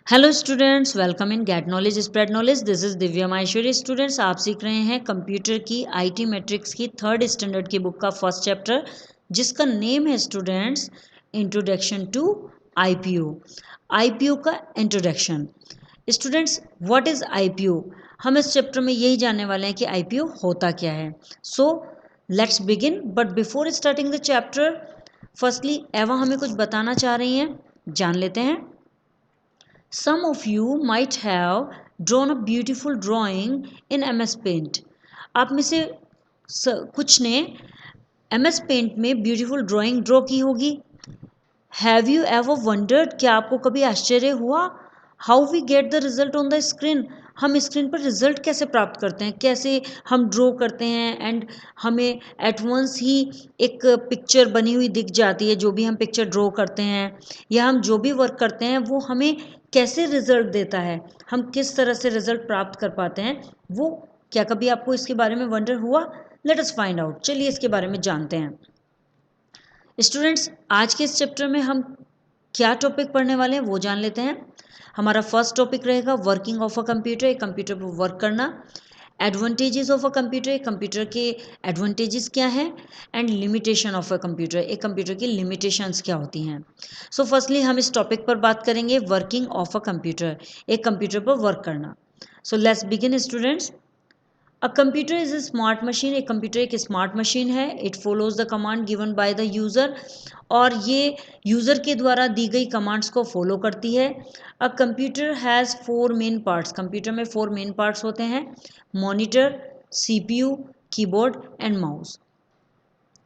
Hello students, welcome in get knowledge spread knowledge. This is Divya Maheshwari. Students, आप सीख रहे हैं कंप्यूटर की आईटी मैट्रिक्स की 3rd स्टैंडर्ड की बुक का फर्स्ट चैप्टर, जिसका नेम है students introduction to IPO. IPO का introduction. Students, what is IPO? हम इस चैप्टर में यही जानने वाले हैं कि आईपीओ होता क्या है। So let's begin. But before starting the chapter, firstly एवा हमें कुछ बताना चाह रही हैं, जान लेते हैं। Some of you might have drawn a beautiful drawing in MS Paint. आप में से कुछ ने MS Paint में beautiful drawing draw की होगी। Have you ever wondered, क्या आपको कभी आश्चर्य हुआ, how we get the result on the screen? हम स्क्रीन पर रिजल्ट कैसे प्राप्त करते हैं, कैसे हम ड्रॉ करते हैं एंड हमें एट वंस ही एक पिक्चर बनी हुई दिख जाती है। जो भी हम पिक्चर ड्रॉ करते हैं या हम जो भी वर्क करते हैं वो हमें कैसे रिजल्ट देता है, हम किस तरह से रिजल्ट प्राप्त कर पाते हैं, वो क्या कभी आपको इसके बारे में वंडर हुआ? Let us find out. चलिए इसके बारे में जानते हैं। स्टूडेंट्स, आज के इस चैप्टर में हम क्या टॉपिक पढ़ने वाले हैं वो जान लेते हैं। हमारा फर्स्ट टॉपिक रहेगा वर्किंग ऑफ अ कंप्यूटर, एक कंप्यूटर पर वर्क करना। एडवांटेजेस ऑफ अ कंप्यूटर, एक कंप्यूटर के एडवांटेजेस क्या हैं, and limitation of a computer, एक कंप्यूटर की लिमिटेशंस क्या होती हैं। सो फर्स्टली हम इस टॉपिक पर बात करेंगे वर्किंग ऑफ अ कंप्यूटर, एक कंप्यूटर पर वर्क करना। So let's begin students. A computer is a smart machine, एक कंप्यूटर एक स्मार्ट मशीन है। It follows the command given by the user, और ये यूज़र के द्वारा दी गई कमांड्स को फॉलो करती है। A computer has 4 main parts, computer में 4 मेन पार्ट्स होते हैं: monitor, CPU, keyboard and mouse.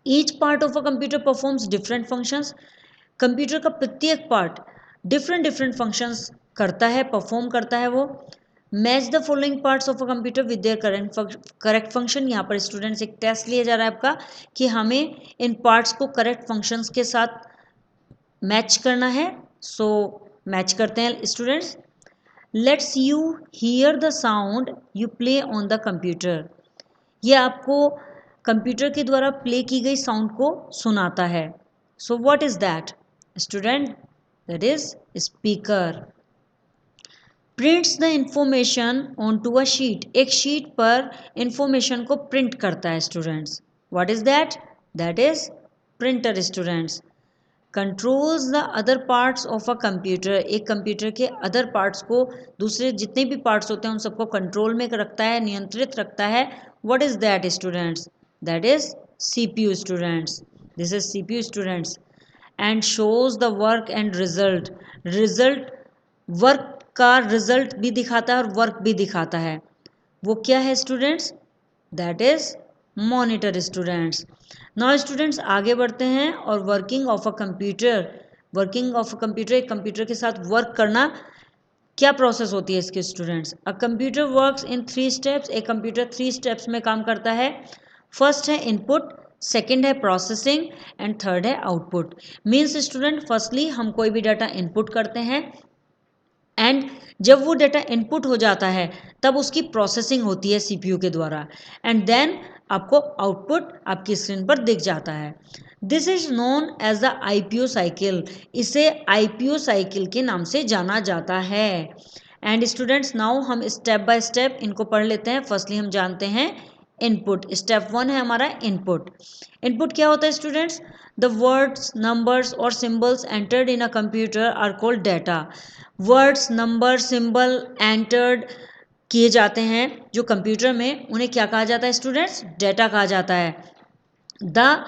Each part of a computer performs different functions, computer का प्रत्येक पार्ट डिफरेंट डिफरेंट फंक्शंस करता है, परफॉर्म करता है वो। Match the following parts of a computer with their correct function. यहाँ पर स्टूडेंट्स एक टेस्ट लिया जा रहा है आपका कि हमें इन पार्ट्स को करेक्ट फंक्शंस के साथ मैच करना है। सो मैच करते हैं students. Let's you here the sound you play on the computer. ये आपको कंप्यूटर के द्वारा प्ले की गई साउंड को सुनाता है। So what is that student? That is speaker. Prints the information on to a sheet, एक शीट पर इंफॉर्मेशन को प्रिंट करता है students. What is that? That is printer students. Controls the other parts of a computer, एक computer के other parts को, दूसरे जितने भी पार्ट्स होते हैं उन सबको कंट्रोल में रखता है, नियंत्रित रखता है। What is that students? That is CPU students. This is CPU students. And shows the work and result work का रिजल्ट भी दिखाता है और वर्क भी दिखाता है। वो क्या है students? That is monitor students. Now students आगे बढ़ते हैं और working of a computer, working of a computer, एक कंप्यूटर के साथ वर्क करना क्या प्रोसेस होती है इसके students. A computer works in 3 steps, एक कंप्यूटर 3 स्टेप्स में काम करता है। फर्स्ट है इनपुट, सेकंड है प्रोसेसिंग एंड थर्ड है आउटपुट। मीन्स स्टूडेंट, फर्स्टली हम कोई भी डाटा इनपुट करते हैं एंड जब वो डाटा इनपुट हो जाता है तब उसकी प्रोसेसिंग होती है सीपीयू के द्वारा, एंड देन आपको आउटपुट आपकी स्क्रीन पर दिख जाता है। This is known as the IPO cycle, इसे आईपीओ साइकिल के नाम से जाना जाता है। एंड स्टूडेंट्स नाउ हम स्टेप बाय स्टेप इनको पढ़ लेते हैं। फर्स्टली हम जानते हैं इनपुट। स्टेप 1 है हमारा इनपुट। इनपुट क्या होता है स्टूडेंट्स? द वर्ड्स, नंबर्स और symbols entered in a computer are called data. Words, number, symbol entered किए जाते हैं जो कंप्यूटर में, उन्हें क्या कहा जाता है स्टूडेंट्स? डाटा कहा जाता है। The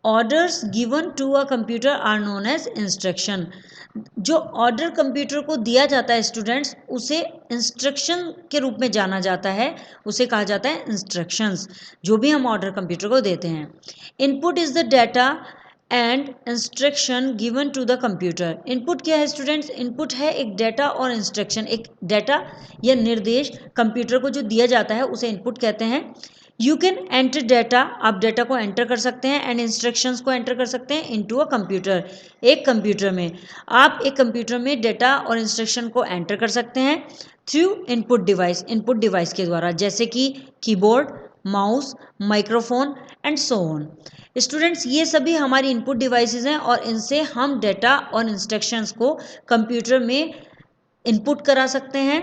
orders given to a computer are known as instruction. जो ऑर्डर कंप्यूटर को दिया जाता है स्टूडेंट्स उसे इंस्ट्रक्शन के रूप में जाना जाता है, उसे कहा जाता है इंस्ट्रक्शंस, जो भी हम ऑर्डर कंप्यूटर को देते हैं। Input is the data and instruction given to the computer. Input क्या है स्टूडेंट्स? इनपुट है एक डाटा और इंस्ट्रक्शन, एक डाटा या निर्देश कंप्यूटर को जो दिया जाता है उसे इनपुट कहते हैं। यू कैन एंटर डाटा, आप डाटा को एंटर कर सकते हैं एंड इंस्ट्रक्शंस को एंटर कर सकते हैं इनटू अ कंप्यूटर। एक कंप्यूटर में आप एक कंप्यूटर में डाटा और इंस्ट्रक्शन को एंटर कर सकते हैं through input device, input device के द्वारा, जैसे कि keyboard, mouse, microphone and so on. Students ये सभी हमारी इनपुट डिवाइसेस हैं और इनसे हम डाटा और इंस्ट्रक्शंस को कंप्यूटर में इनपुट करा सकते हैं।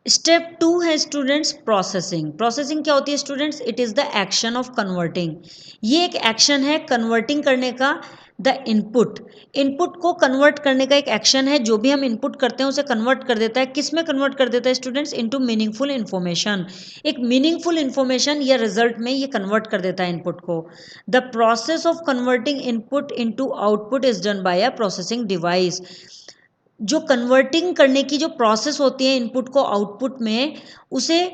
स्टेप 2 है स्टूडेंट्स प्रोसेसिंग। प्रोसेसिंग क्या होती है students? It is the action of converting. ये एक एक्शन है कन्वर्टिंग करने का। द इनपुट, इनपुट को कन्वर्ट करने का एक एक्शन है। जो भी हम इनपुट करते हैं उसे कन्वर्ट कर देता है। किस में कन्वर्ट कर देता है स्टूडेंट्स? Into meaningful information. एक मीनिंगफुल इन्फॉर्मेशन या रिजल्ट में ये कन्वर्ट कर देता है इनपुट को। The process of converting input into output is done by a processing device. जो कन्वर्टिंग करने की जो प्रोसेस होती है इनपुट को आउटपुट में, उसे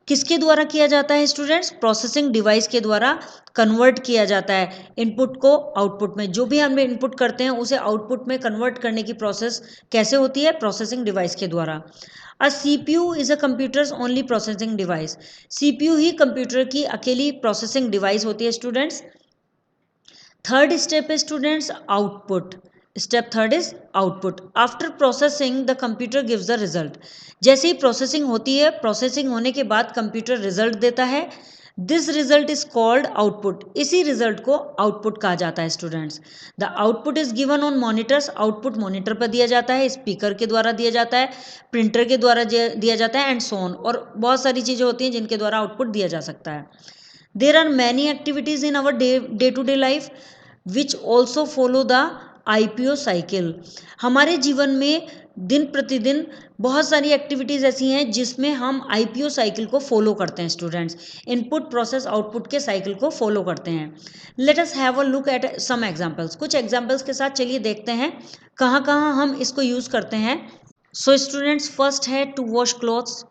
किसके द्वारा किया जाता है स्टूडेंट्स? प्रोसेसिंग डिवाइस के द्वारा कन्वर्ट किया जाता है इनपुट को आउटपुट में। जो भी हम इनपुट करते हैं उसे आउटपुट में कन्वर्ट करने की प्रोसेस कैसे होती है? प्रोसेसिंग डिवाइस के द्वारा। अ CPU is a computers only processing device. CPU he computer की अकेली प्रोसेसिंग डिवाइस होती है स्टूडेंट्स। थर्ड स्टेप है students output. Step third is output. After processing the computer gives the result. जैसे ही प्रोसेसिंग होती है, प्रोसेसिंग होने के बाद कंप्यूटर रिजल्ट देता है। This result is called output. इसी रिजल्ट को आउटपुट कहा जाता है students. The output is given on monitors. Output monitor पर दिया जाता है, स्पीकर के द्वारा दिया जाता है, प्रिंटर के द्वारा दिया जाता है एंड सो ऑन। और बहुत सारी चीज़ें होती हैं जिनके द्वारा आउटपुट दिया जा सकता है। There are many activities in our day to day life which also follow the IPO cycle. हमारे जीवन में दिन प्रतिदिन बहुत सारी एक्टिविटीज़ ऐसी हैं जिसमें हम IPO साइकिल को फॉलो करते हैं स्टूडेंट्स। इनपुट प्रोसेस आउटपुट के साइकिल को फॉलो करते हैं। Let us have a look at some examples. कुछ एग्जांपल्स के साथ चलिए देखते हैं कहाँ कहाँ हम इसको यूज़ करते हैं। सो स्टूडेंट्स फर्स्ट है टू वॉश क्लॉथ्स।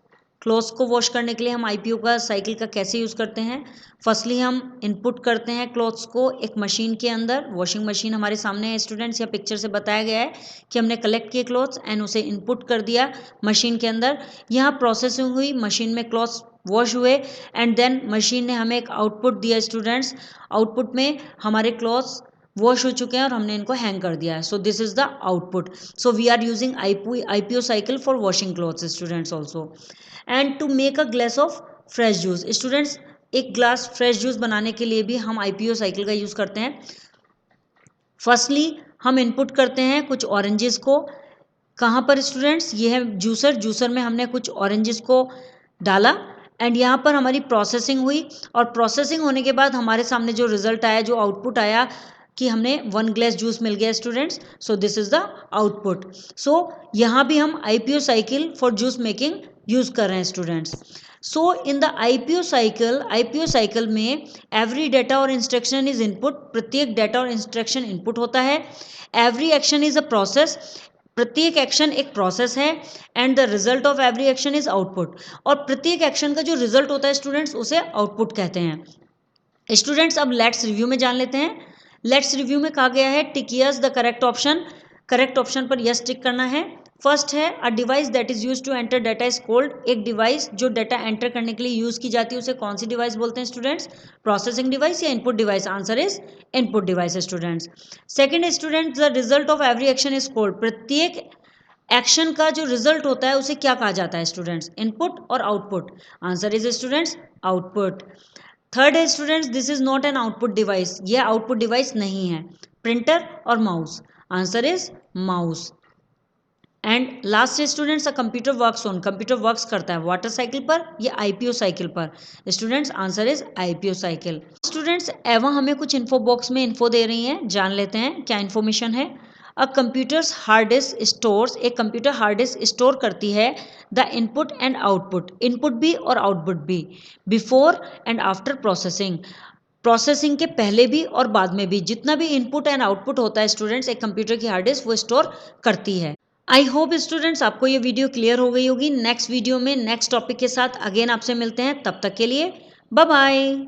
क्लॉथ्स को वॉश करने के लिए हम IPO का साइकिल का कैसे यूज़ करते हैं? फर्स्टली हम इनपुट करते हैं क्लॉथ्स को एक मशीन के अंदर। वॉशिंग मशीन हमारे सामने है स्टूडेंट्स, या पिक्चर से बताया गया है कि हमने कलेक्ट किए क्लॉथ्स एंड उसे इनपुट कर दिया मशीन के अंदर। यहाँ प्रोसेसिंग हुई, मशीन में क्लॉथ्स वॉश हुए एंड देन मशीन ने हमें एक आउटपुट दिया स्टूडेंट्स। आउटपुट में हमारे क्लॉथ्स वॉश हो चुके हैं और हमने इनको हैंग कर दिया है। So this is the output. So we are using IPO cycle for washing clothes students also. And to make a glass of fresh juice. Students एक ग्लास फ्रेश जूस बनाने के लिए भी हम IPO साइकिल का यूज़ करते हैं। Firstly हम इनपुट करते हैं कुछ ऑरेंजेस को। कहाँ पर स्टूडेंट्स? ये है जूसर। जूसर में हमने कुछ ऑरेंजेस को डाला एंड यहाँ पर हमारी प्रोसेसिंग हुई और प्रोसेसिंग होने के बाद हमारे सामने जो रिजल्ट आया, जो आउटपुट आया कि हमने 1 ग्लास जूस मिल गया students. So this is the output. So यहाँ भी हम IPO cycle for juice making use कर रहे हैं students. So in the IPO cycle में एवरी डेटा और इंस्ट्रक्शन इज इनपुट। प्रत्येक डेटा और इंस्ट्रक्शन इनपुट होता है। Every action is a process. प्रत्येक एक्शन एक प्रोसेस है and the result of every action is output. और प्रत्येक एक्शन का जो रिजल्ट होता है स्टूडेंट्स उसे आउटपुट कहते हैं। स्टूडेंट्स अब लेट्स रिव्यू में जान लेते हैं। लेट्स रिव्यू में कहा गया है tick yes the correct option. Correct option पर यस टिक करना है। फर्स्ट है a device that is use to enter data is called. एक डिवाइस जो डाटा एंटर करने के लिए यूज की जाती है उसे कौन सी डिवाइस बोलते हैं स्टूडेंट्स? प्रोसेसिंग डिवाइस या input device? Answer is input device students. Second students the result of every action is called. प्रत्येक एक्शन का जो रिजल्ट होता है उसे क्या कहा जाता है स्टूडेंट्स? इनपुट और output? Answer is students output. Third है students this is not an output device. यह आउटपुट डिवाइस नहीं है। प्रिंटर और mouse? Answer is mouse. And last students a computer works on. Computer works करता है water cycle पर या IPO cycle पर? Students answer is IPO cycle. Students एवं हमें कुछ इन्फो बॉक्स में इन्फो दे रही हैं, जान लेते हैं क्या इन्फॉर्मेशन है। अ कंप्यूटर्स हार्ड डिस्क स्टोर्स। एक कंप्यूटर हार्ड डिस्क स्टोर करती है the input and output. Input भी और आउटपुट भी। Before and after processing. Processing के पहले भी और बाद में भी जितना भी इनपुट एंड आउटपुट होता है स्टूडेंट्स एक कंप्यूटर की हार्ड डिस्क वो स्टोर करती है। आई होप स्टूडेंट्स आपको ये वीडियो क्लियर हो गई होगी। नेक्स्ट वीडियो में नेक्स्ट टॉपिक के साथ अगेन आपसे मिलते हैं। तब तक के लिए बाय बाय।